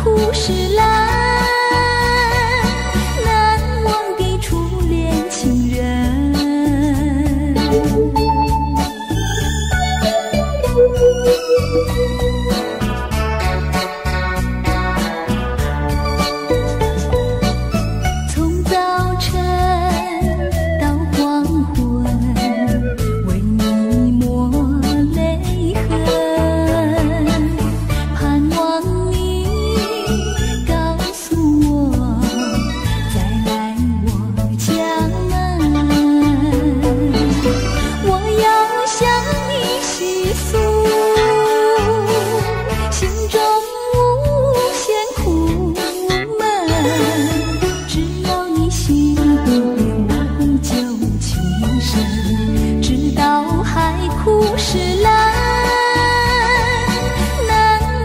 苦是蓝，难忘的初恋情人。从早晨到黄昏，为你抹泪痕，盼望你告诉我，再来我家门。我要向你细诉心中无限苦闷，只要你心不变，我就轻声，直到海枯石烂，难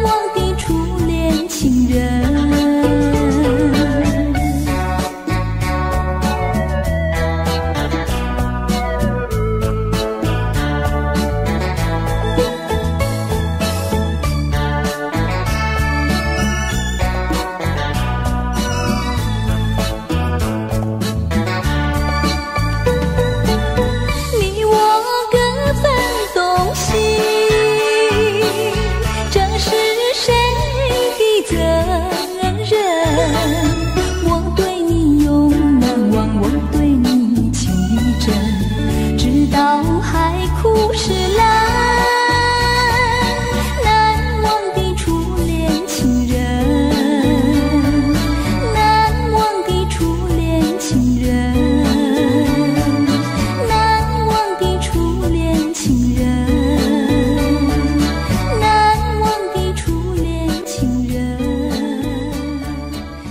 忘的初恋情人。你我各分东西，这是谁的责任？我对你永难忘，我对你情意真，直到海枯石烂，难忘的初恋情人，难忘的初恋情人，难忘的初恋情人，难忘的初恋情人，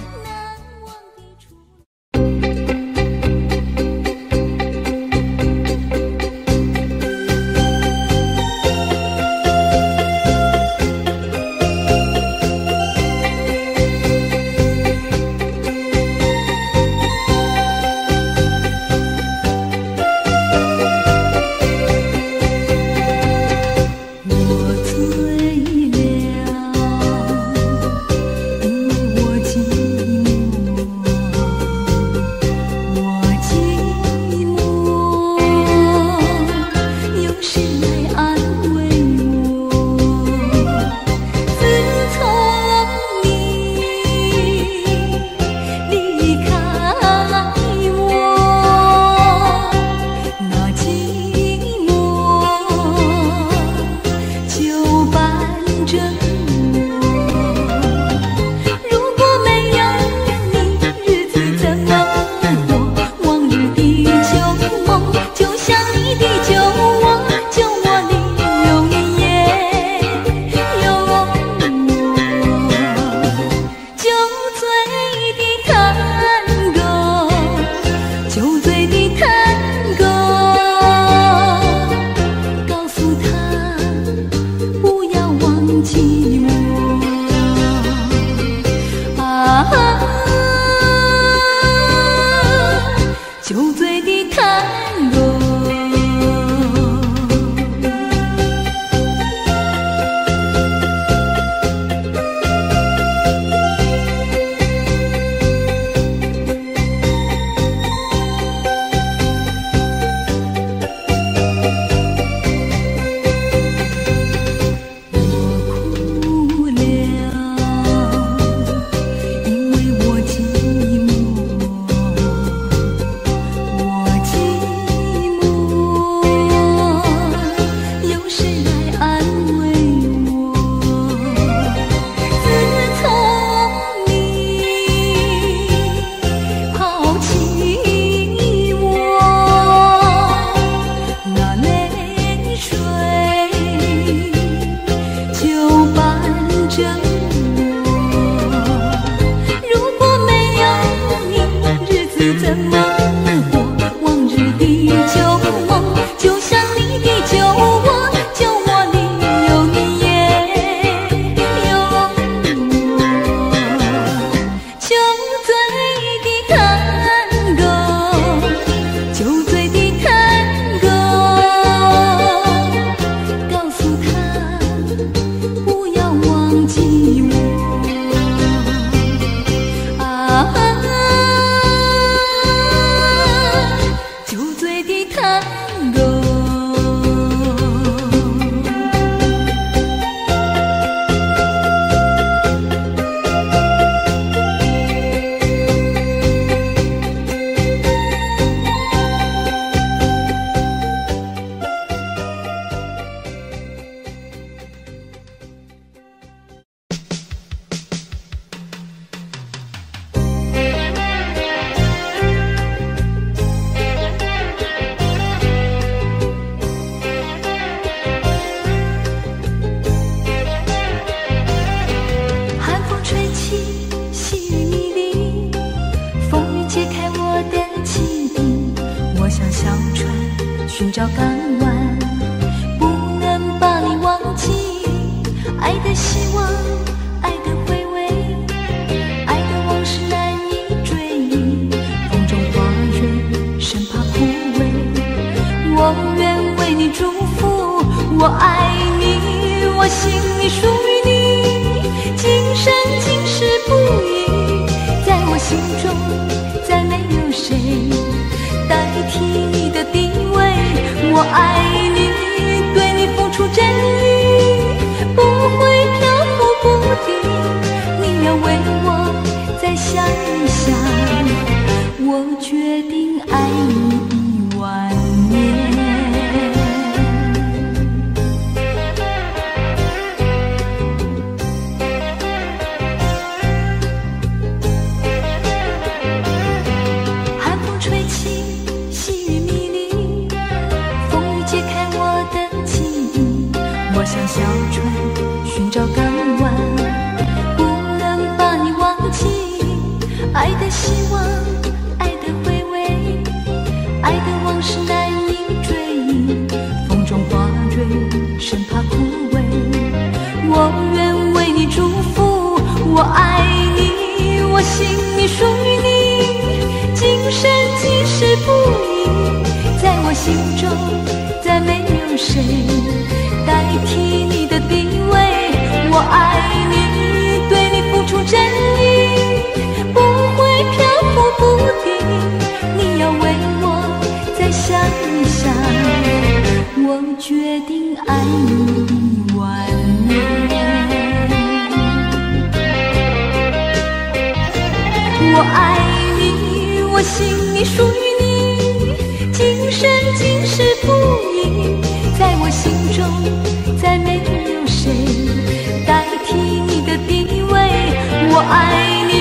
难忘的初。我醉了，因为我寂寞，我寂寞，有谁来安慰我？自从你离开我，那寂寞就伴着我。如果没有你，日子怎么过？往日的旧梦，就像你的酒窝，酒窝里有你也有我。酒醉的探戈，酒醉的探戈，告诉他不要忘记我。啊，酒醉的探戈。我哭了，因为我寂寞，我寂寞，有谁来安慰我？自从你抛弃我，那泪水就伴着我。如果没有你，日子怎么过？往日的旧梦，就像你的酒窝，酒窝里有你也有我。酒醉的探戈，酒醉的探戈，告诉他不要忘记我。爱你完美。我爱你，我心里属于你，今生今世不移。在我心中，再没有谁代替你的地位。我爱你，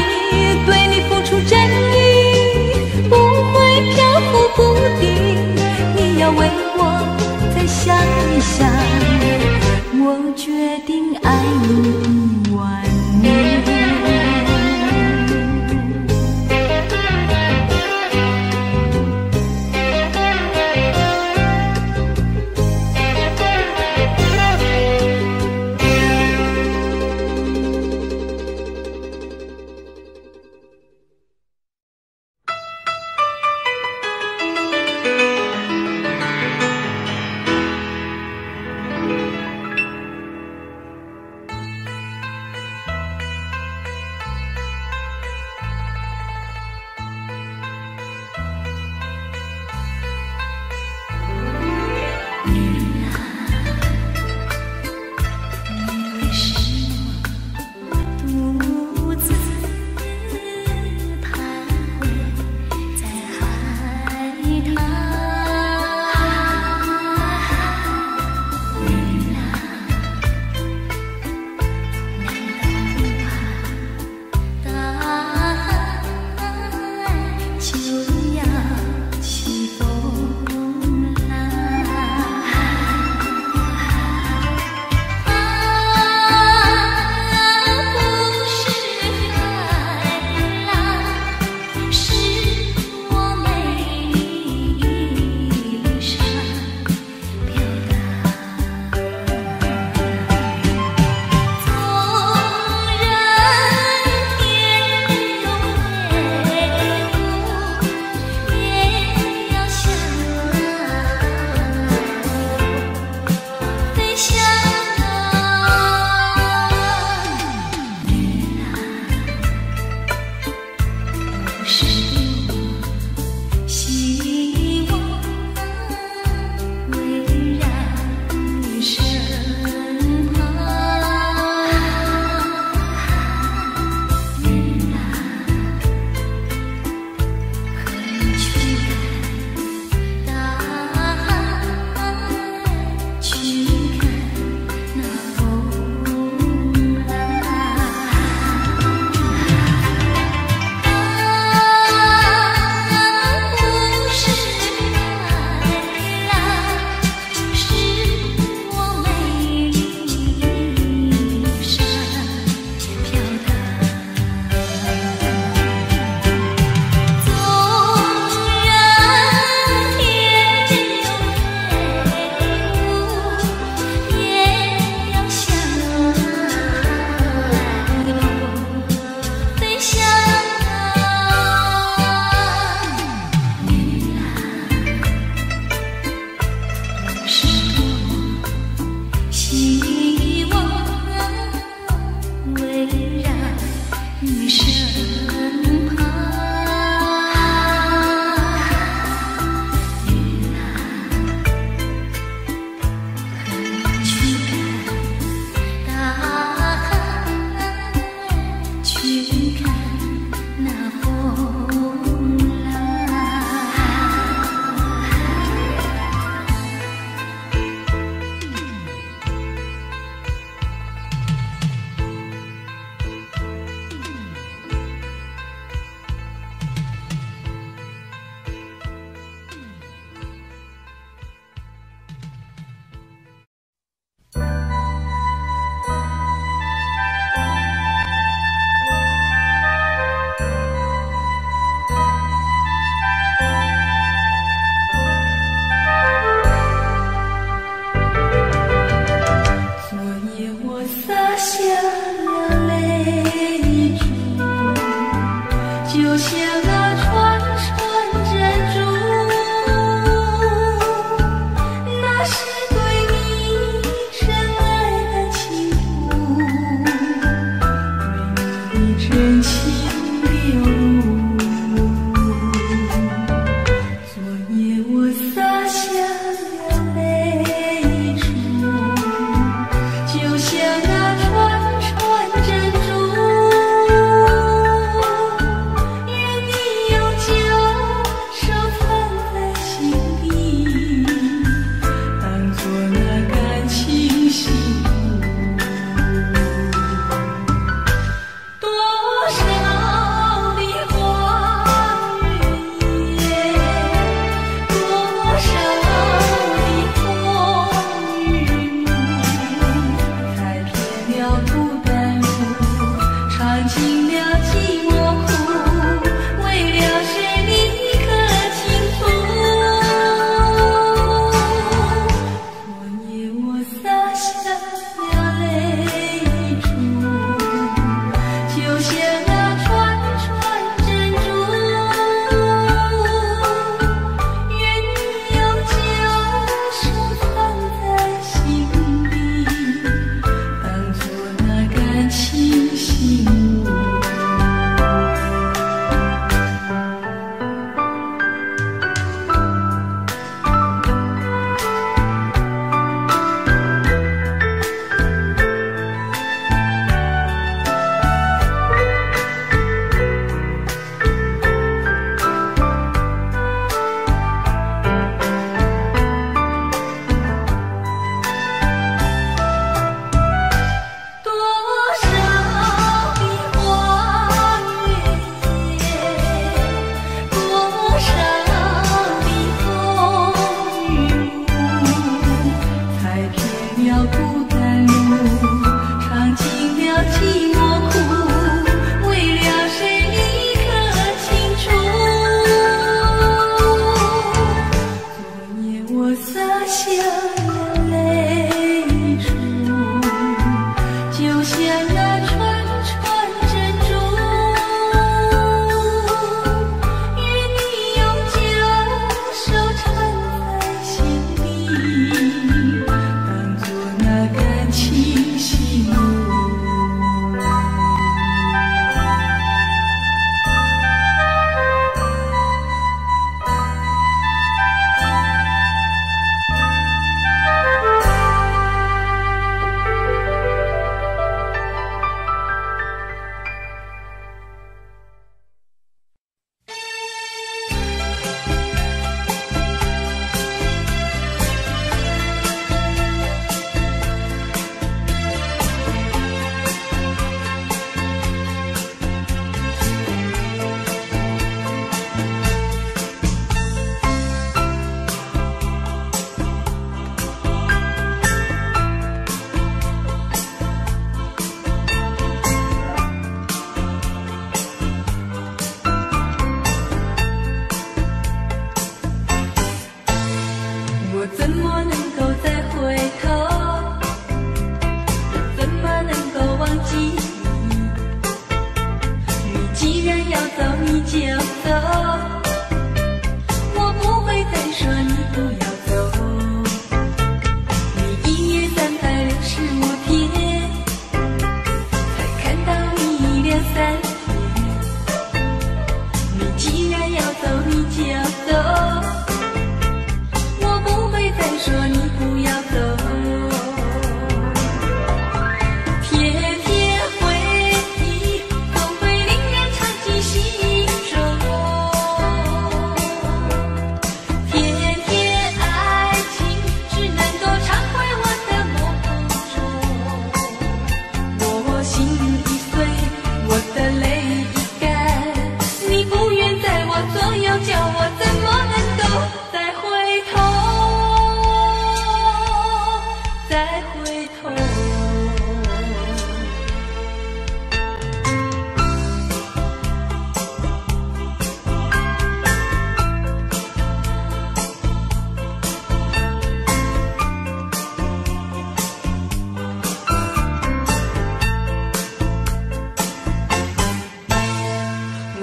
对你付出真意，不会漂浮不定。你要为我再想一想，我决定爱你完美。就走，我不会再说你不要走。你1年365天，才看到你2、3天。你既然要走，你就走，我不会再说你不要走。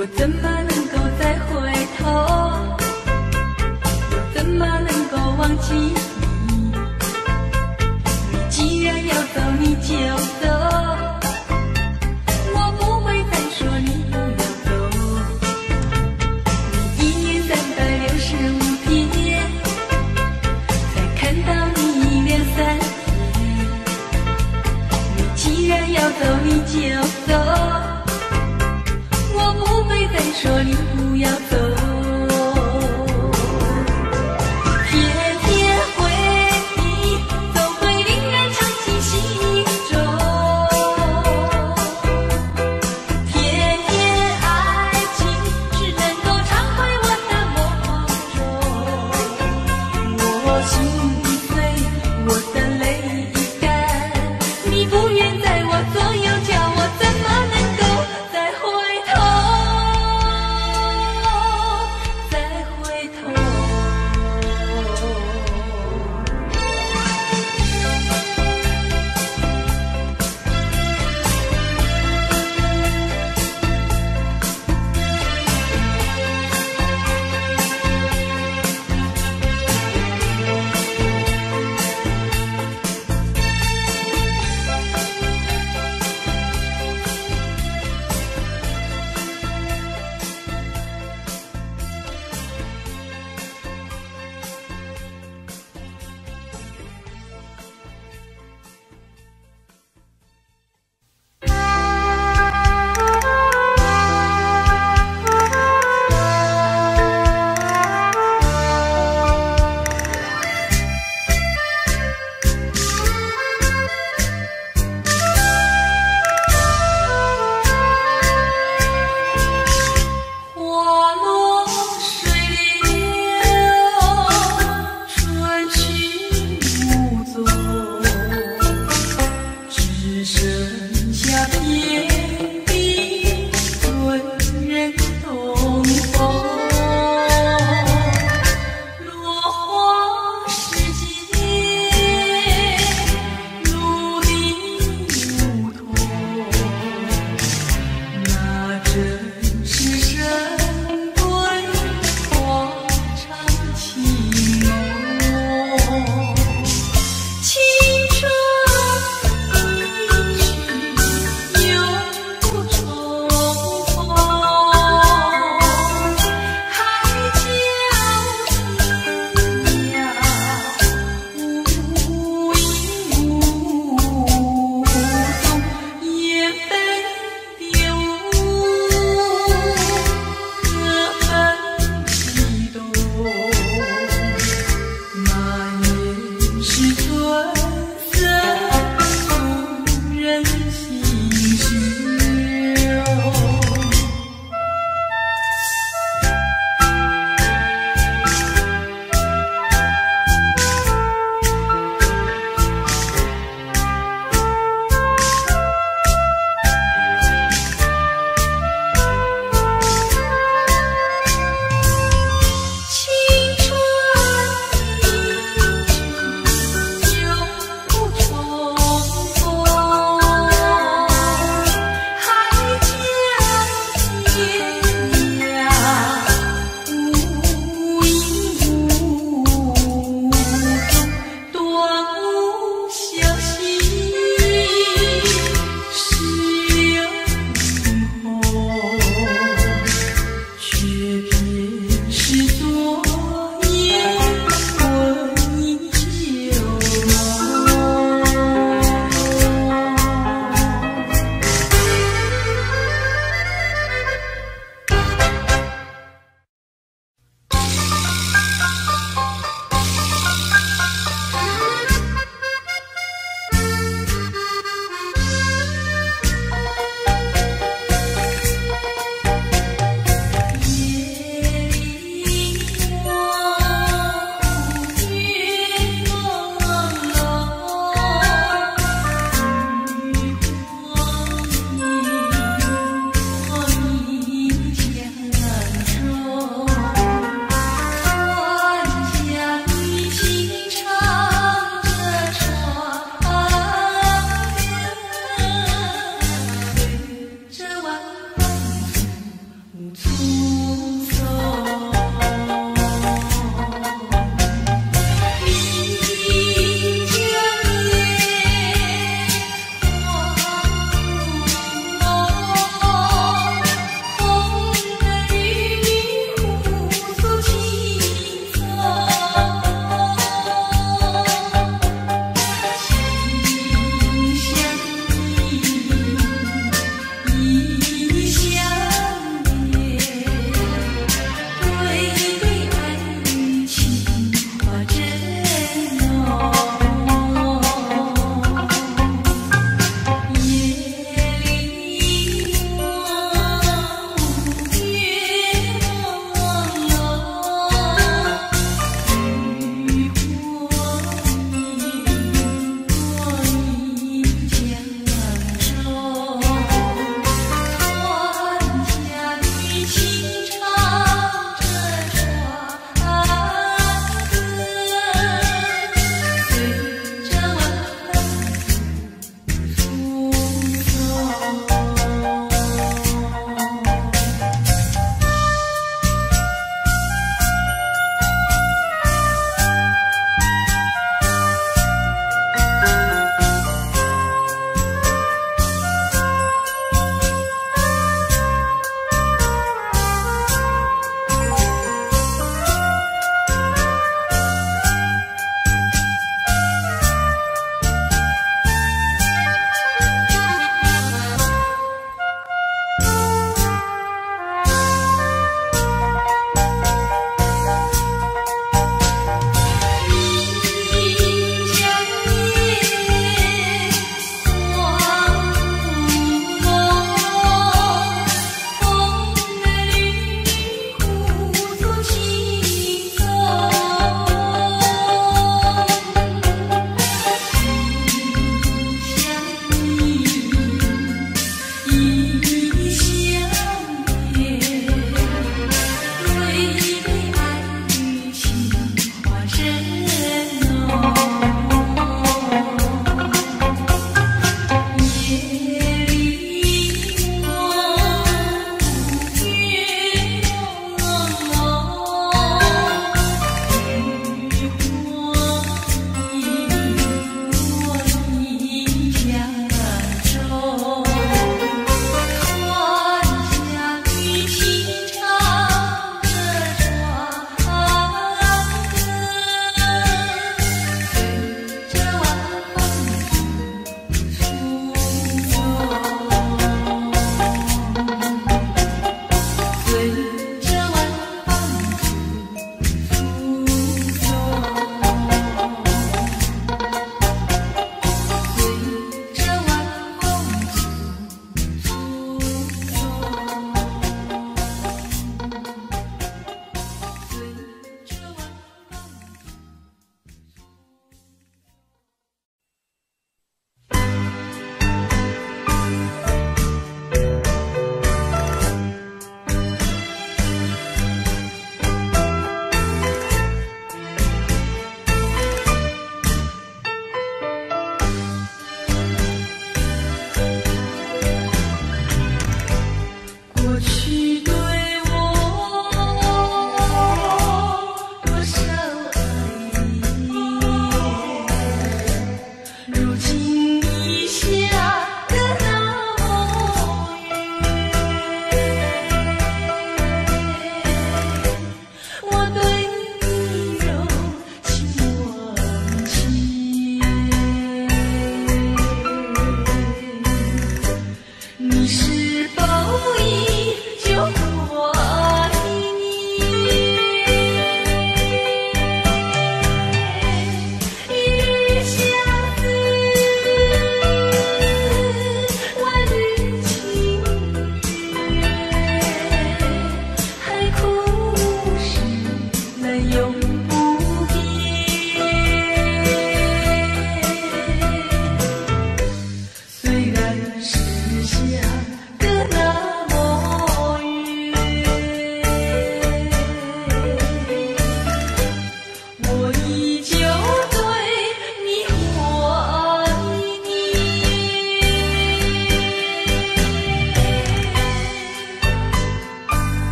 我怎么能够再回头？我怎么能够忘记你？你既然要走，你就走，我不会再说你不要走。你1年365天，才看到你2、3天。你既然要走，你就走，我不会再说你不要走。天天回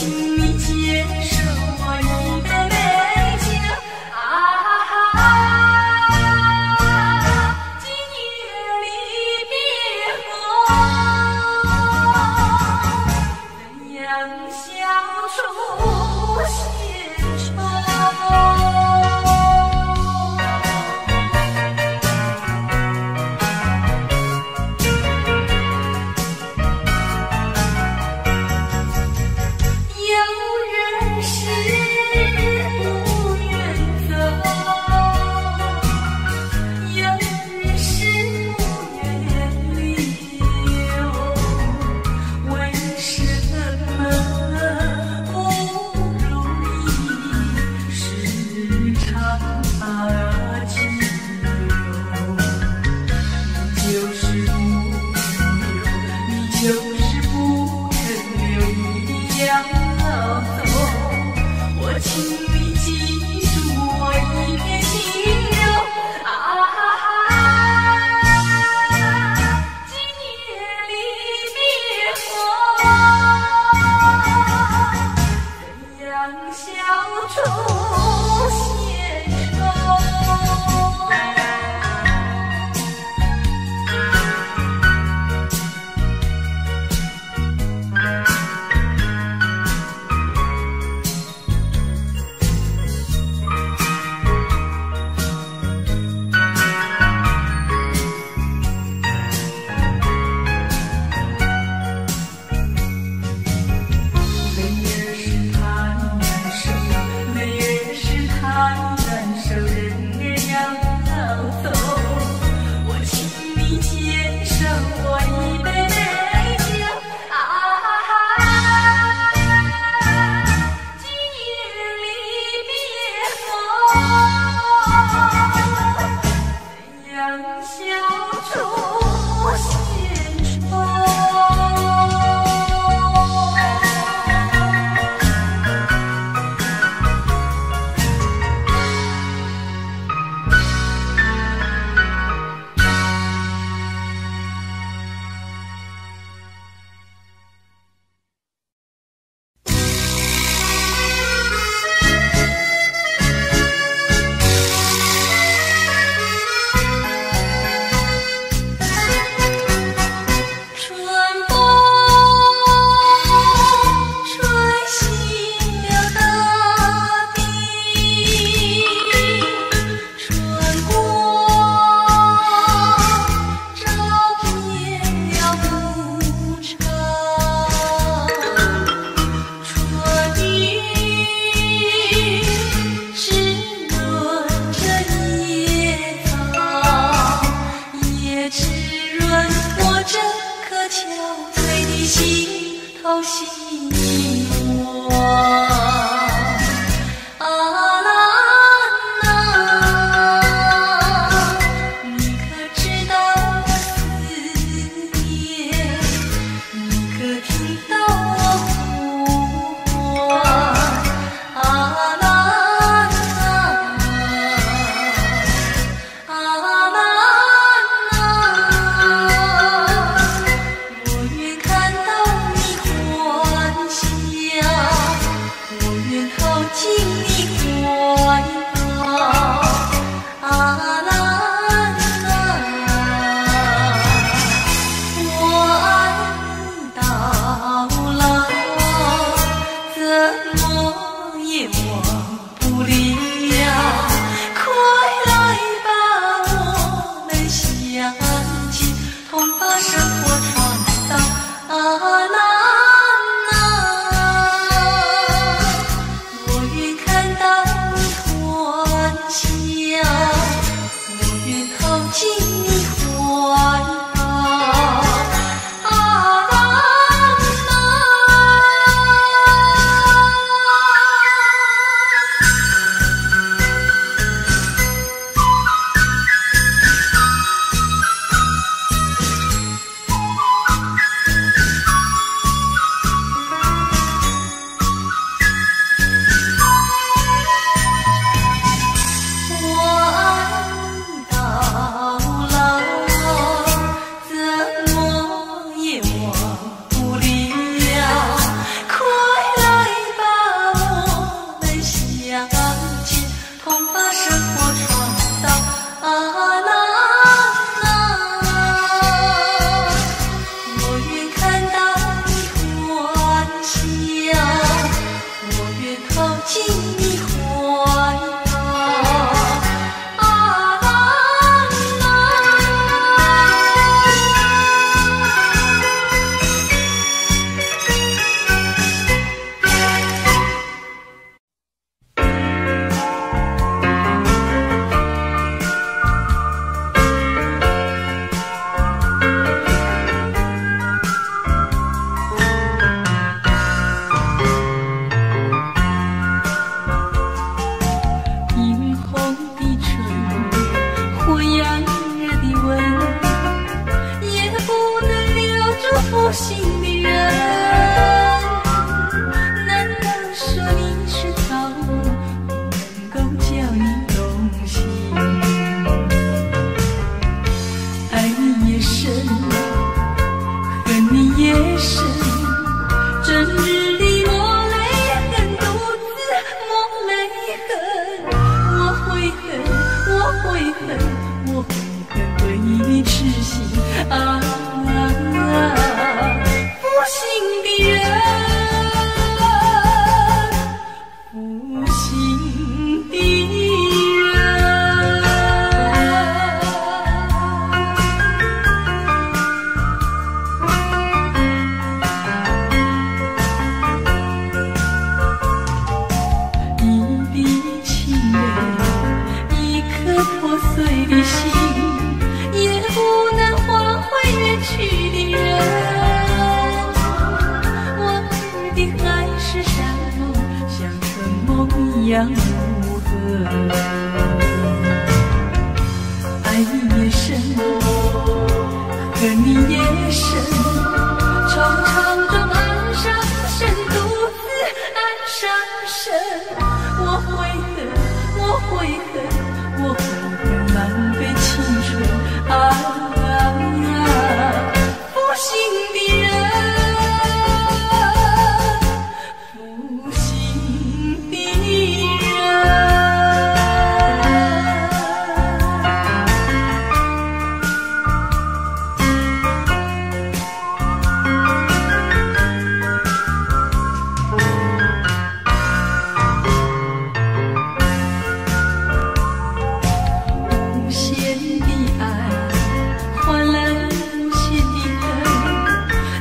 请你接受我一杯美酒啊！今夜离别后，怎样消除闲愁？把生活闯到啊啦啦，我愿看到你欢笑，我愿靠近你怀抱，啊啦啦。映红的唇，火焰热的吻，也不能留住负心的人。难道说你是草木，不能够叫你动心？爱你也深，恨你也深，整日里抹泪痕，独自抹泪痕。我会恨，我会恨，我会恨对你痴心啊！负心的人，负心的人。一滴清泪，一颗破碎的心，也不能换回远去的人。往日的海誓山盟，像春梦一样无痕。爱你也深，恨你也深，重重中暗伤深，独自暗伤深。我会恨，我会恨，我会恨浪费青春啊！负心的人，负心的人。无限的爱换来无限的恨，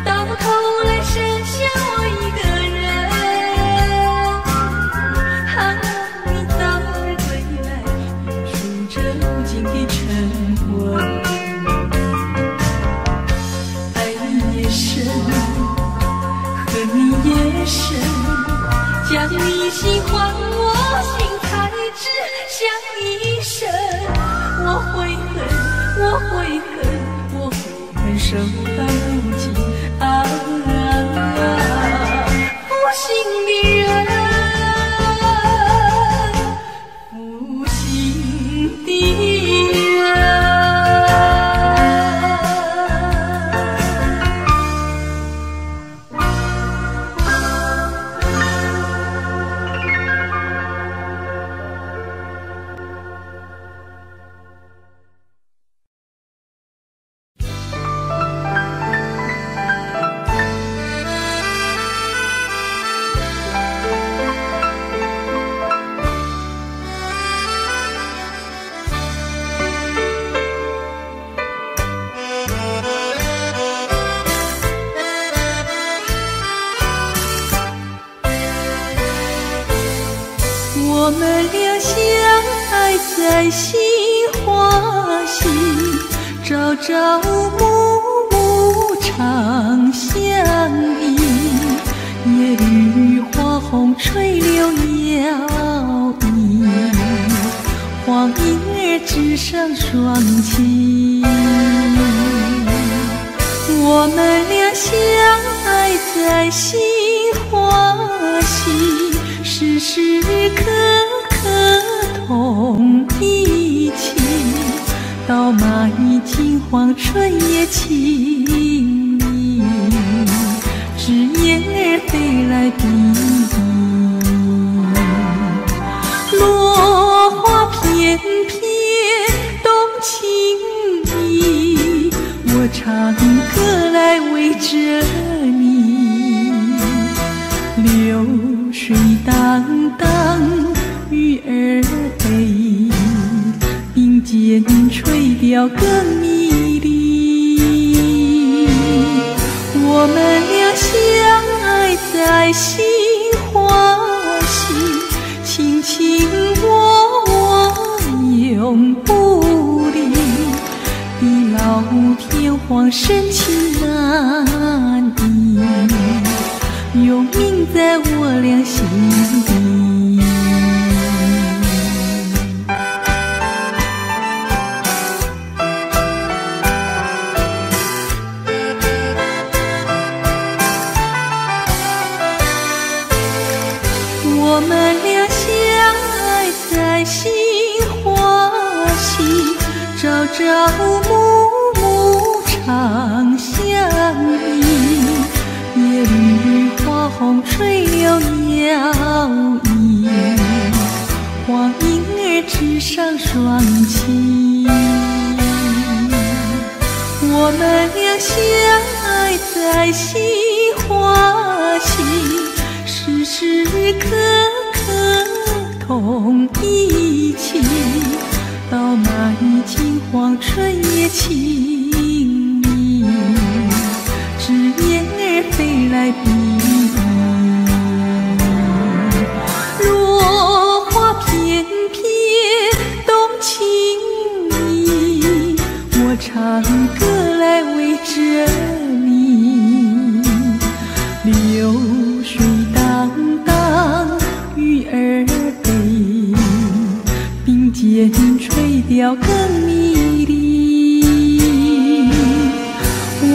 到头来剩下我一个人。盼望你早日归来，数着无尽的晨昏。爱你也深，恨你也深，将你心还我心，才知晓一生。我会恨，我会恨，我会恨手到如今啊！负心的人，负心的人。我们俩相爱在杏花溪，朝朝暮暮常相依。夜雨花红吹柳摇曳，黄莺儿枝上双栖。我们俩相爱在杏花溪，时时刻刻同一起，稻马已经黄，春也清明，枝叶儿飞来比翼，落花调更迷离。我们俩相爱在心欢喜，卿卿我我永不离。地老天荒深情难移，永铭在我俩心底。我们俩相爱在心欢喜，朝朝暮暮长相依。夜雨花红吹了摇曳，黄莺儿纸上双栖。我们俩相爱在心欢喜，时时刻刻同一起，到满金黄春也情迷，只燕儿飞来比翼，落花片片动情意，我唱歌来为着你。流水荡荡鱼儿飞，并肩垂钓更迷离。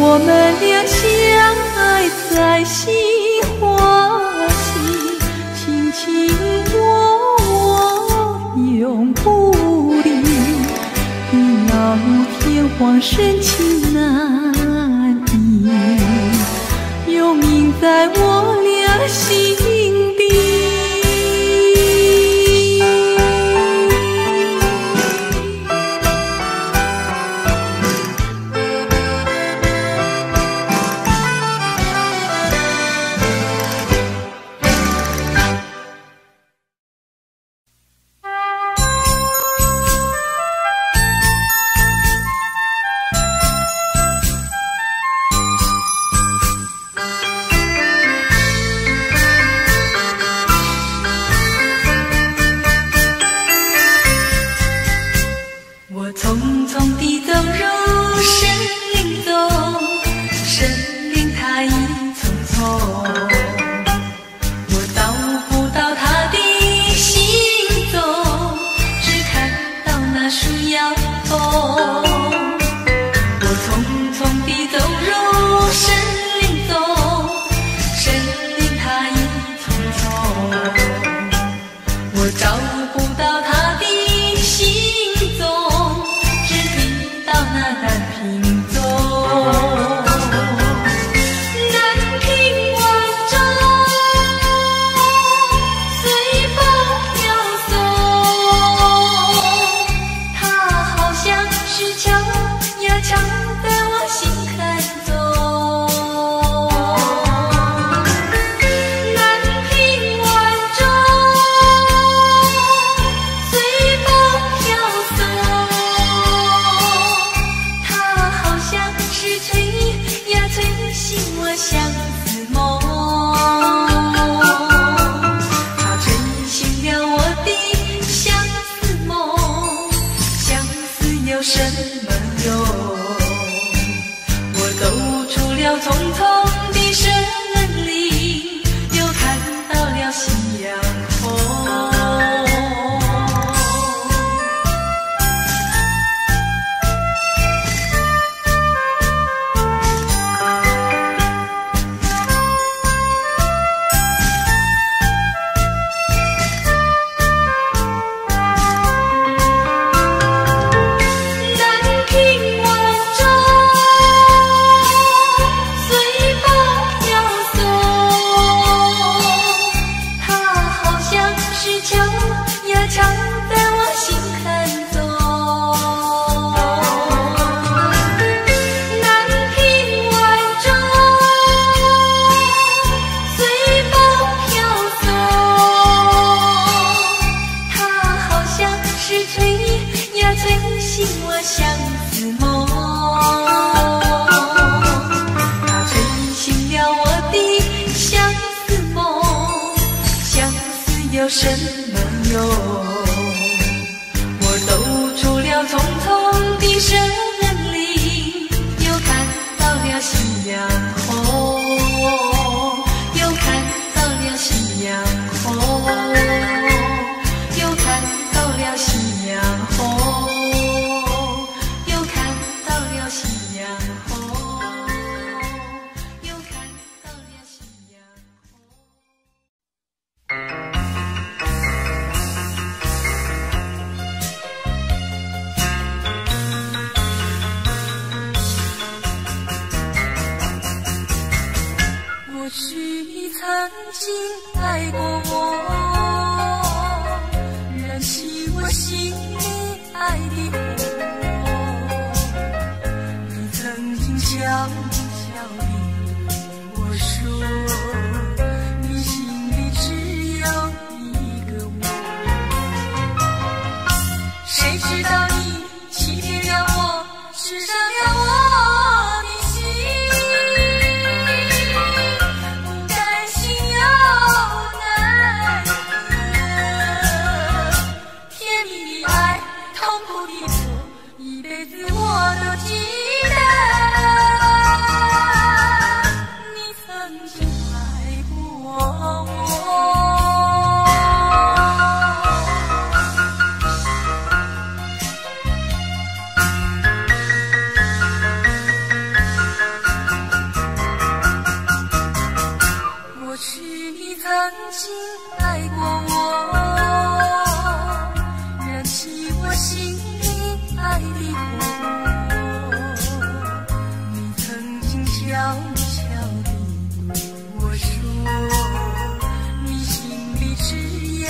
我们俩相爱在心欢喜，卿卿我我永不离。地老天荒深情难移，永铭在我俩心底。醒我相思梦，它吹醒了我的相思梦。相思有什么用？我走出了重重的森林，又看到了夕阳红，又看到了夕阳红，又看到了夕阳红，又看到了夕阳红，又看到了夕阳红。过去你曾经爱过我，燃起我心里爱的火。你曾经悄悄地对我说，你心里只有一个我。谁知道你欺骗了我，刺伤了我的心。一辈子我都记得，你曾经爱过我。过去你曾经爱过我，燃起我心爱的火，你曾经悄悄地对我说，你心里只有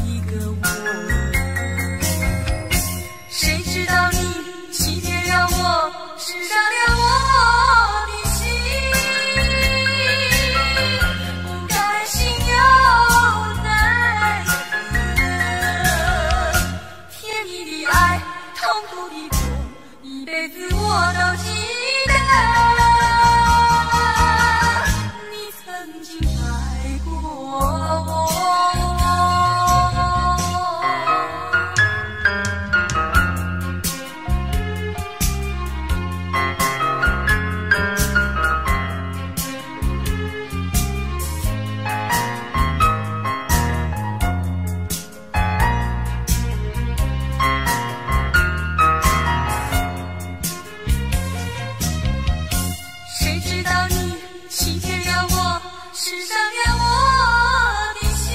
一个我。谁知道你欺骗了我，刺伤了我的心，不甘心又奈何，甜蜜的爱，痛苦的苦，一辈子我都记得，你曾经爱过我。谁知道你欺骗了我，刺伤了我的心，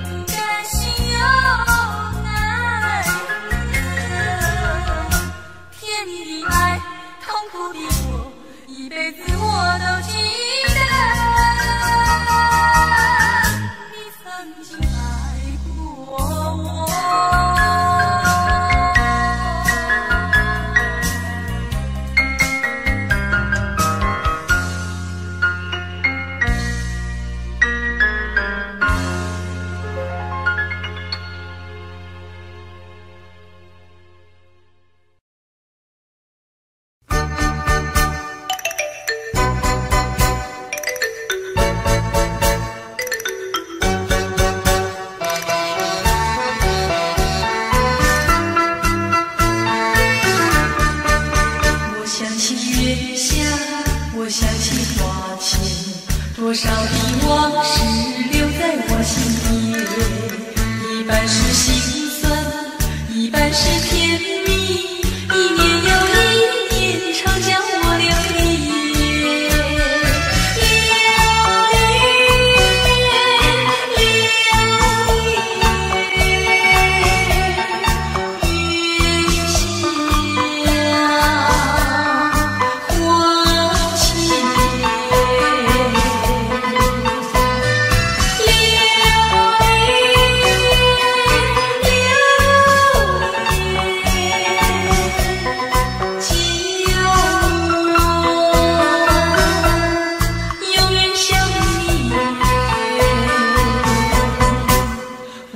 不甘心又奈何，甜蜜的爱，痛苦的我，一辈子我都记得，你曾经爱过我。我想起花前多少的往事留在我心间，一半是心酸，一半是甜蜜，一年又一年，常将我流连。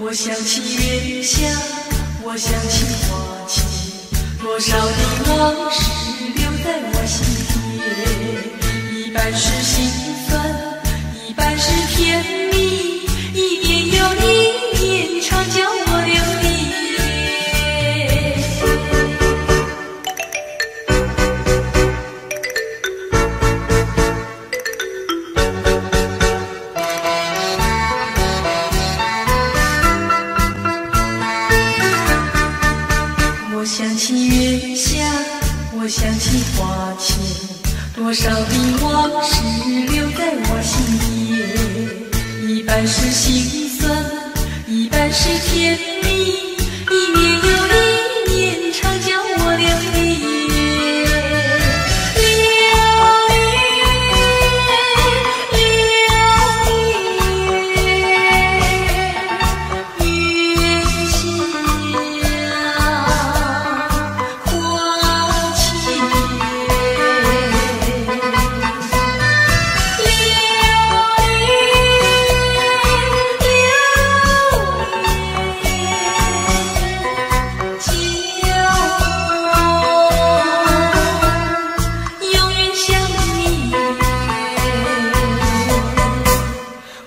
我想起月下，我想起花期，多少的往事留在我心田，一半是心酸，一半是甜蜜，一年又一年，常叫我流离。我想起月下，我想起花前，多少的往事留在我心田，一半是心酸，一半是甜蜜，一年又一年，常叫我流离。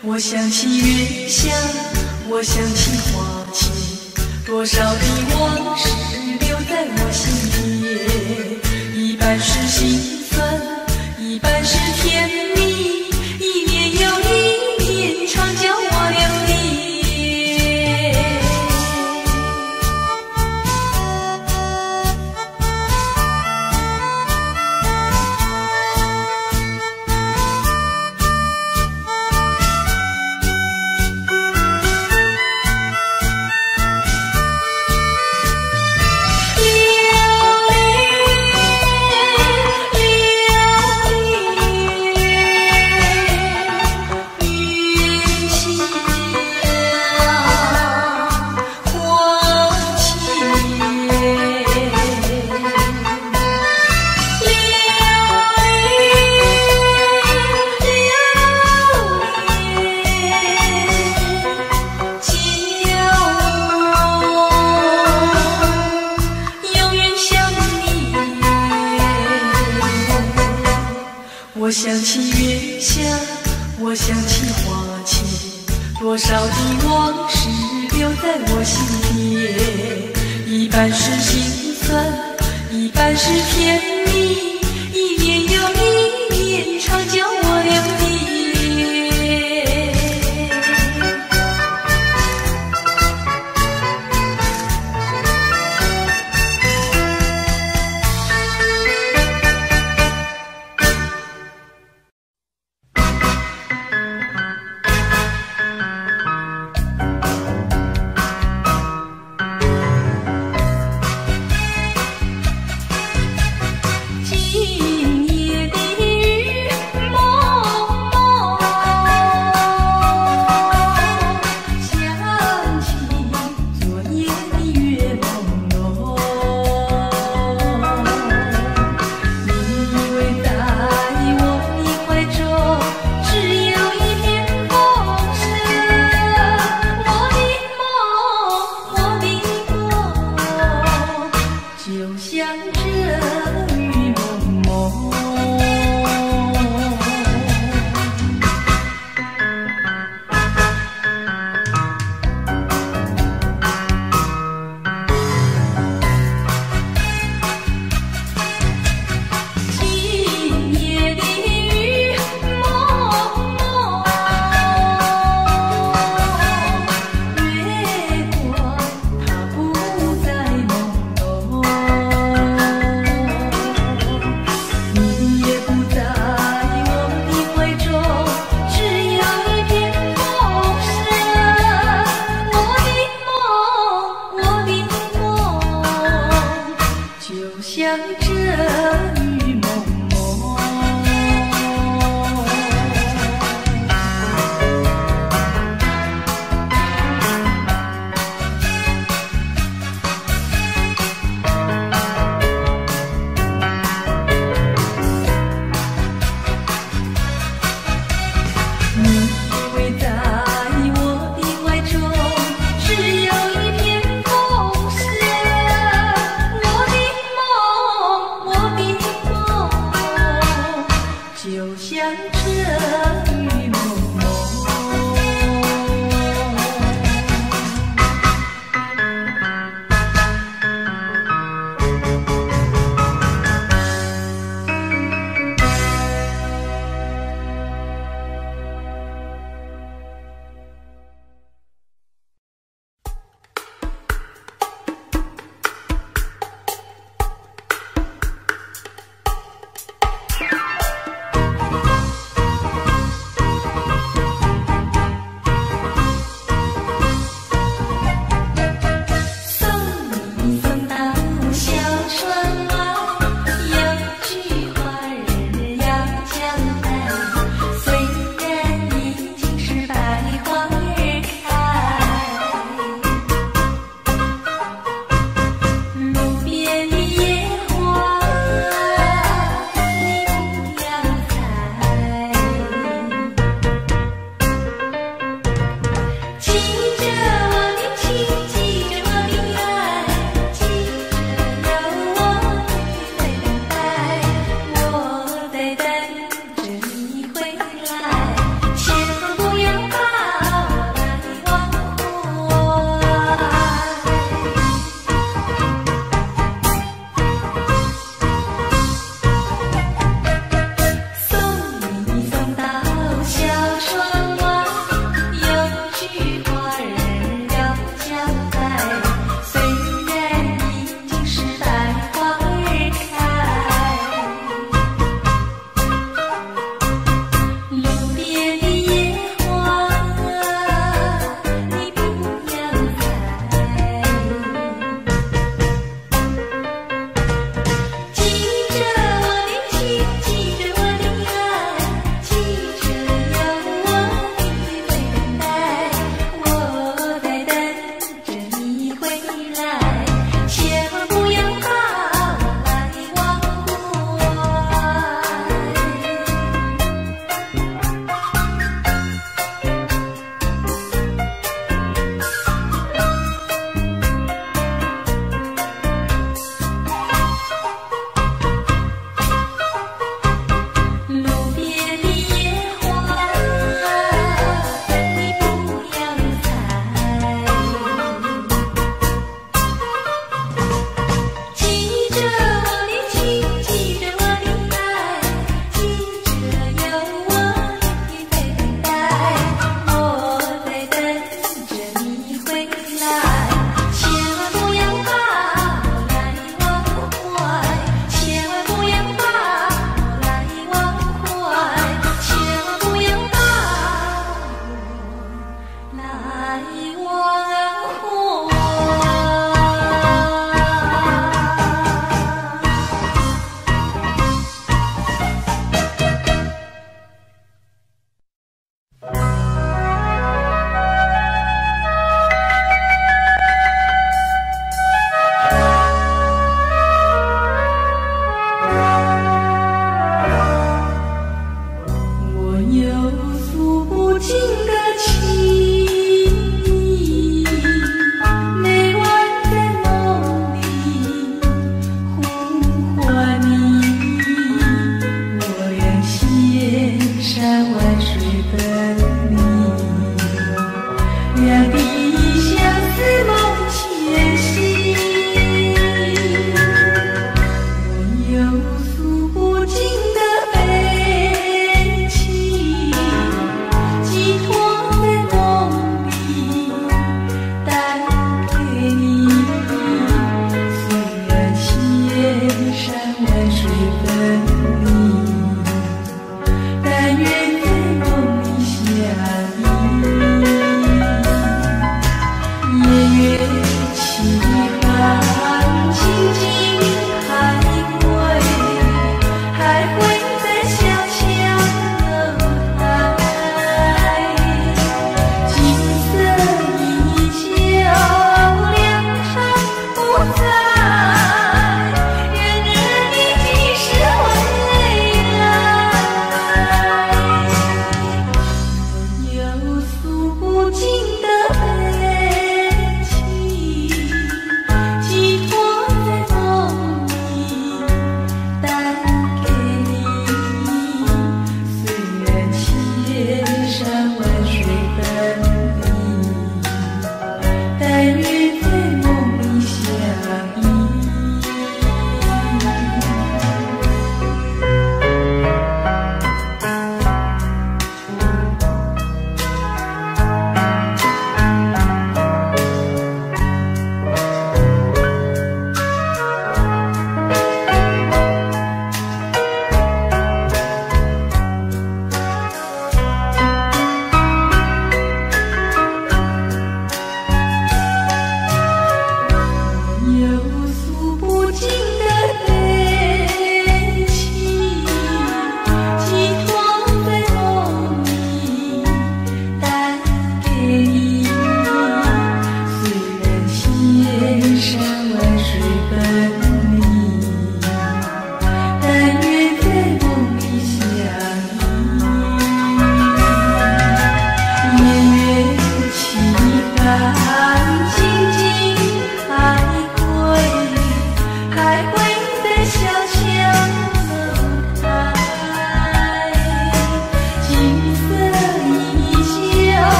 我想起月下，我想起花前，多少的往事留在我心田，一半是心酸，一半是甜蜜，一年又一年，常叫我流离。我想起月下，我想起花前，多少的往事留在我心田，一半是心酸，一半是甜蜜，一年又一年，常叫我流离。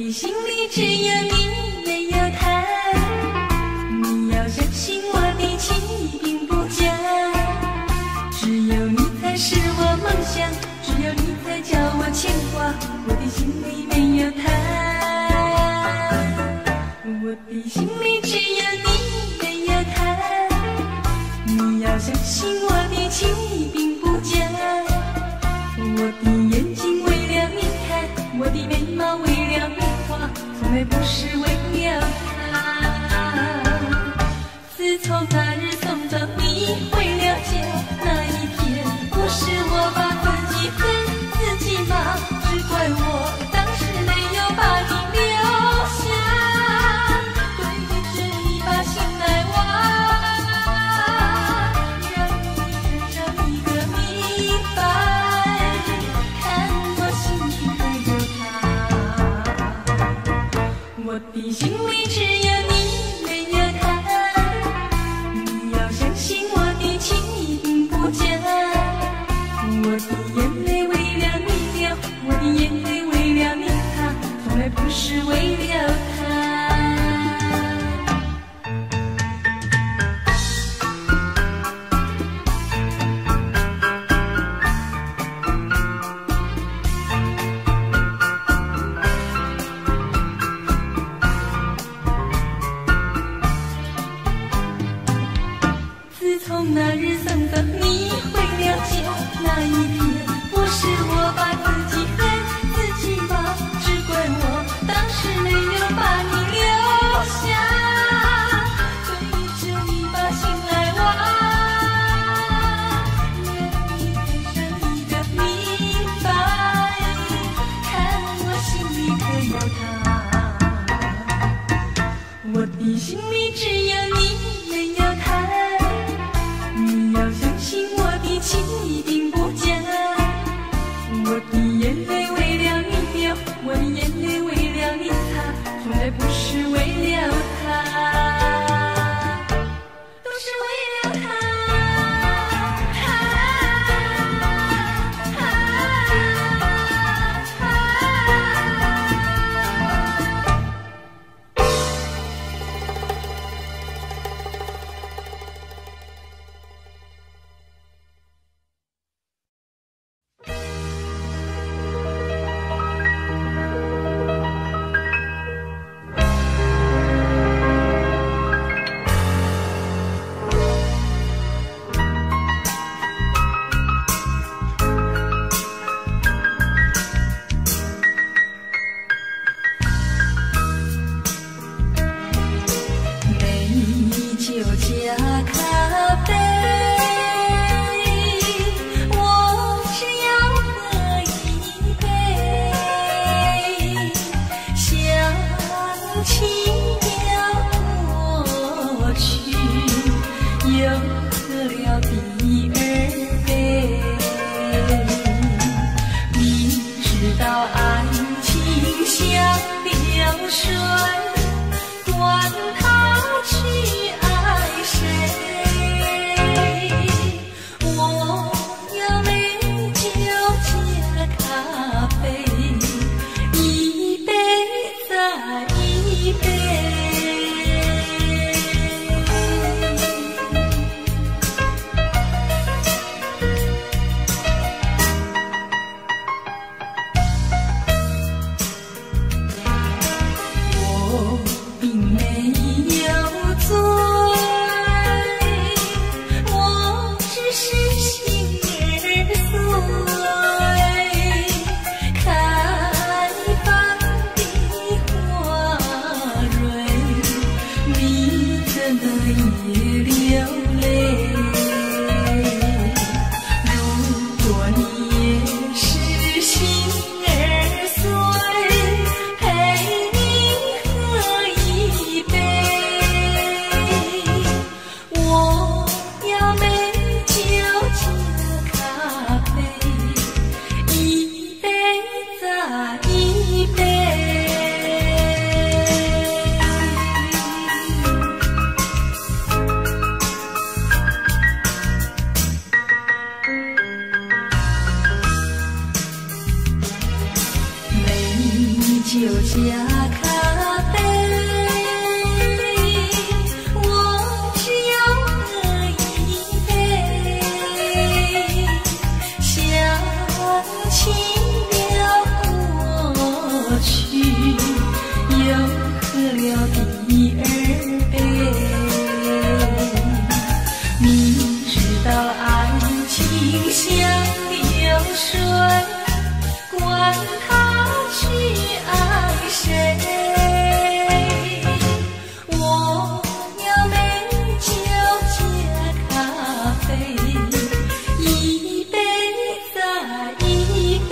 的心里只有你，没有他。你要相信我的情意并不假，只有你才是我梦想，只有你才叫我牵挂。我的心里没有他，我的心里只有你，没有他。你要相信我的情意并不假，我的眼睛为了你看，我的眉毛为了你画，从来不是为了他。自从那日送走你回了家，那一天不是我把自己恨自己骂，只怪我当时没有把你留下，对着你把心来挖，让你身上一个明白，看我心里可有他。我的心里只有你，没有他。你要相信我的情意并不假，我的眼泪为了你流，我的眼泪为了你擦，从来不是为了他。自从那日送走你回了家，那一天不是我把自己恨自己骂，只怪我当时没有把你留下，对着你把心来挖，让你看上一个明白，看我心里可有他。我的心里只有你，没有他。你要相信我的情意并不假，我的眼泪为了你流，我的眼泪为了你擦，从来不是为了他，都是为了他。咖啡，我只要喝一杯，想起了过去，又喝了第二杯。明知道爱情像流水，管他去爱谁，我要美酒加咖啡，一杯再一杯。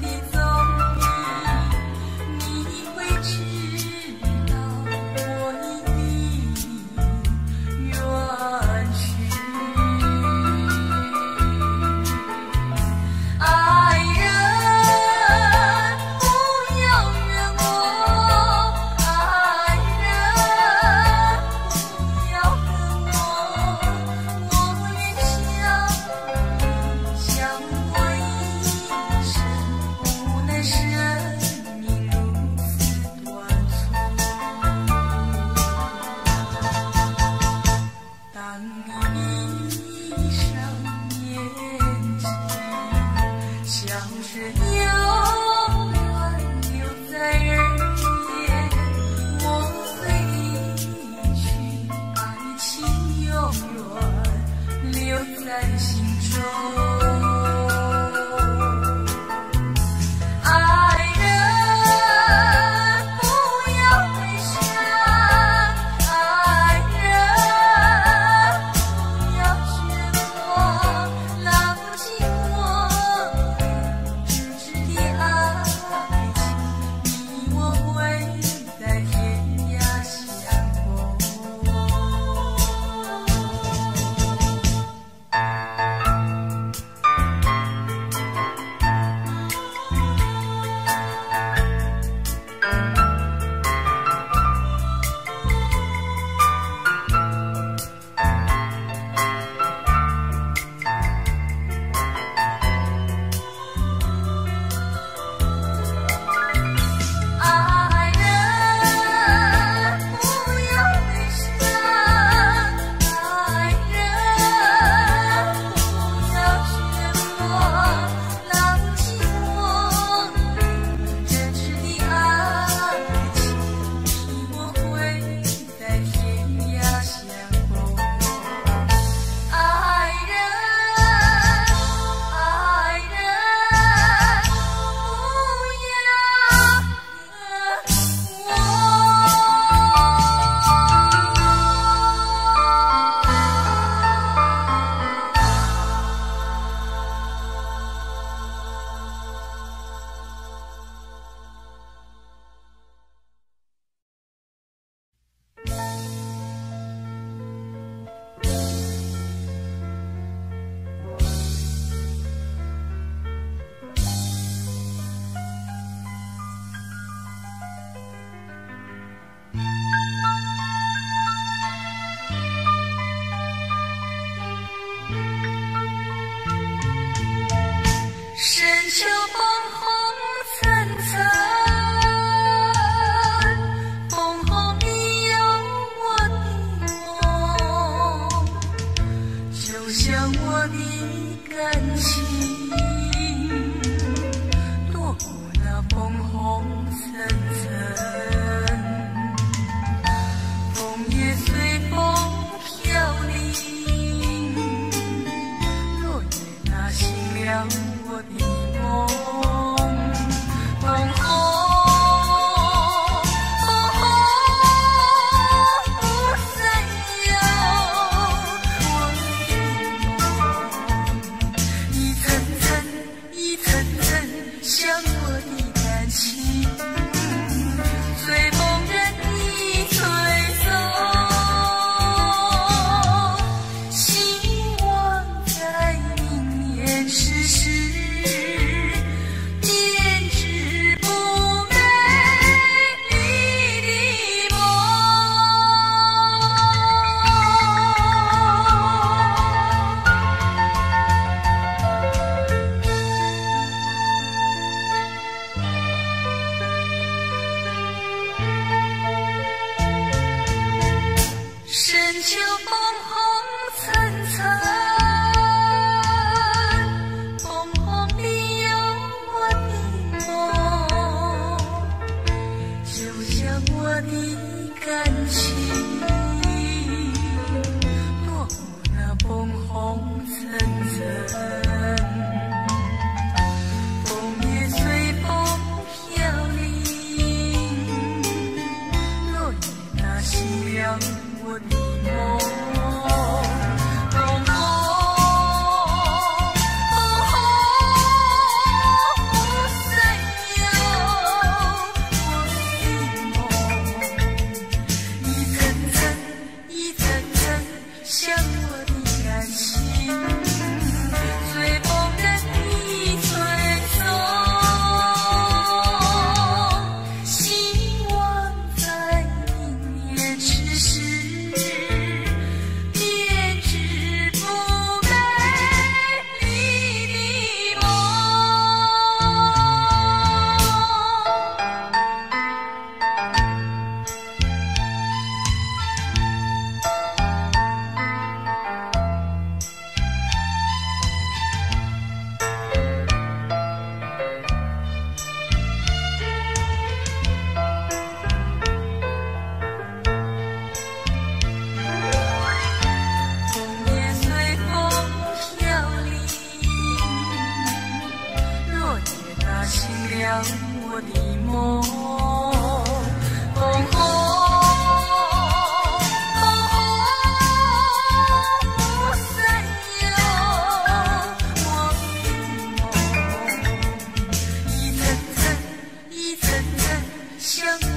的踪影。感情，落那枫红层层，枫叶随风飘零，落叶打醒了我的梦。像我的感情，随风任意吹送，希望在明年迟时，编织不美丽的梦。亮我的梦，红闪耀我的梦，一层层一层层像。